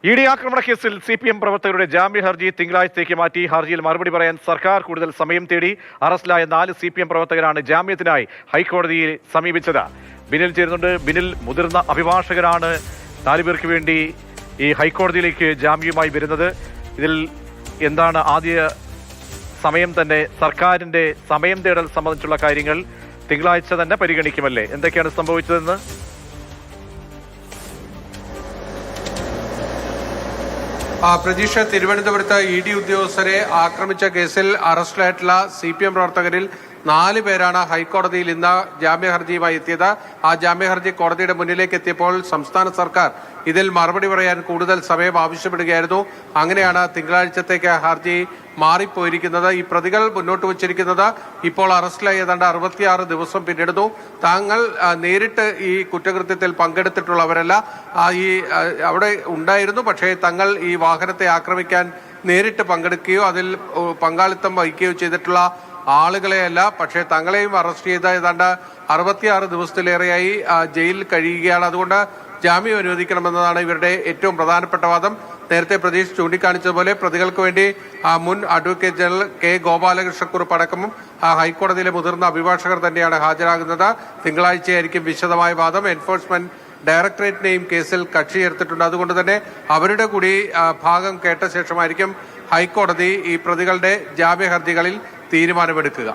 ED ആക്രമണ കേസിൽ CPM പ്രവർത്തകരുടെ ജാമ്യ ഹർജി തിങ്കളാഴ്ചത്തേക്ക് മാറ്റി. ഹർജിയിൽ മറുപടി പറയാൻ സർക്കാർ കൂടുതൽ സമയം തേടി. അറസ്റ്റിലായ 4 CPM പ്രവർത്തകരാണ് ജാമ്യത്തിനായി ഹൈക്കോടതിയെ സമീപിച്ചത്. ബിനിൽ ചേരുന്നുണ്ട്. ബിനിൽ മുതിർന്ന അഭിഭാഷകരാണ് 4 പേർക്ക് വേണ്ടി ഈ ഹൈക്കോടതിയിലേക്ക് ജാമ്യവുമായി വരുന്നത്. ഇതിൽ എന്താണ് ആദ്യ സമയം തന്നെ സർക്കാരിന്റെ സമയം തേടൽ സംബന്ധിച്ചുള്ള കാര്യങ്ങൾ തിങ്കളാഴ്ച തന്നെ പരിഗണിക്കുമല്ലേ? എന്തൊക്കെയാണ് സംഭവിച്ചതെന്ന്? പ്രതീക്ഷ, തിരുവനന്തപുരത്ത് ED ഉദ്യോഗസ്ഥരെ ആക്രമിച്ച കേസിൽ അറസ്റ്റിലായിട്ടുള്ള CPM പ്രവർത്തകരിൽ 4 പേരാണ് ഹൈക്കോടതിയിൽ ഇന്ന് ജാമ്യ ഹർജിയുമായി എത്തിയത്. ആ ജാമ്യ ഹർജി കോടതിയുടെ മുന്നിലേക്ക് എത്തിയപ്പോൾ സംസ്ഥാന സർക്കാർ ഇതിൽ മറുപടി പറയാൻ കൂടുതൽ സമയം ആവശ്യപ്പെടുകയായിരുന്നു. അങ്ങനെയാണ് തിങ്കളാഴ്ചത്തേക്ക് ഹർജി മാറിപ്പോയിരിക്കുന്നത്. ഈ പ്രതികൾ മുന്നോട്ട് വച്ചിരിക്കുന്നത് ഇപ്പോൾ അറസ്റ്റിലായി ഏതാണ്ട് 66 ദിവസം പിന്നിടുന്നു. താങ്കൾ നേരിട്ട് ഈ കുറ്റകൃത്യത്തിൽ പങ്കെടുത്തിട്ടുള്ളവരല്ല, അവിടെ ഉണ്ടായിരുന്നു. പക്ഷേ തങ്ങൾ ഈ വാഹനത്തെ ആക്രമിക്കാൻ നേരിട്ട് പങ്കെടുക്കുകയോ അതിൽ പങ്കാളിത്തം വഹിക്കുകയോ ചെയ്തിട്ടുള്ള ആളുകളെയല്ല. പക്ഷേ തങ്ങളെയും അറസ്റ്റ് ചെയ്ത ഏതാണ്ട് 66 ദിവസത്തിലേറെയായി ജയിലിൽ കഴിയുകയാണ്. അതുകൊണ്ട് ജാമ്യം അനുവദിക്കണമെന്നതാണ് ഇവരുടെ ഏറ്റവും പ്രധാനപ്പെട്ട വാദം. നേരത്തെ പ്രതീഷ് ചൂണ്ടിക്കാണിച്ചതുപോലെ പ്രതികൾക്ക് വേണ്ടി മുൻ അഡ്വക്കേറ്റ് ജനറൽ K. ഗോപാലകൃഷ്ണക്കുറുപ്പ് അടക്കമും ഹൈക്കോടതിയിലെ മുതിർന്ന അഭിഭാഷകർ തന്നെയാണ് ഹാജരാകുന്നത്. തിങ്കളാഴ്ചയായിരിക്കും വിശദമായ വാദം. എൻഫോഴ്സ്മെന്റ് ഡയറക്ടറേറ്റിനെയും കേസിൽ കക്ഷി ചേർത്തിട്ടുണ്ട്. അതുകൊണ്ട് തന്നെ അവരുടെ കൂടി ഭാഗം കേട്ട ശേഷമായിരിക്കും ഹൈക്കോടതി ഈ പ്രതികളുടെ ജാമ്യ ഹർജികളിൽ തീരുമാനമെടുക്കുക.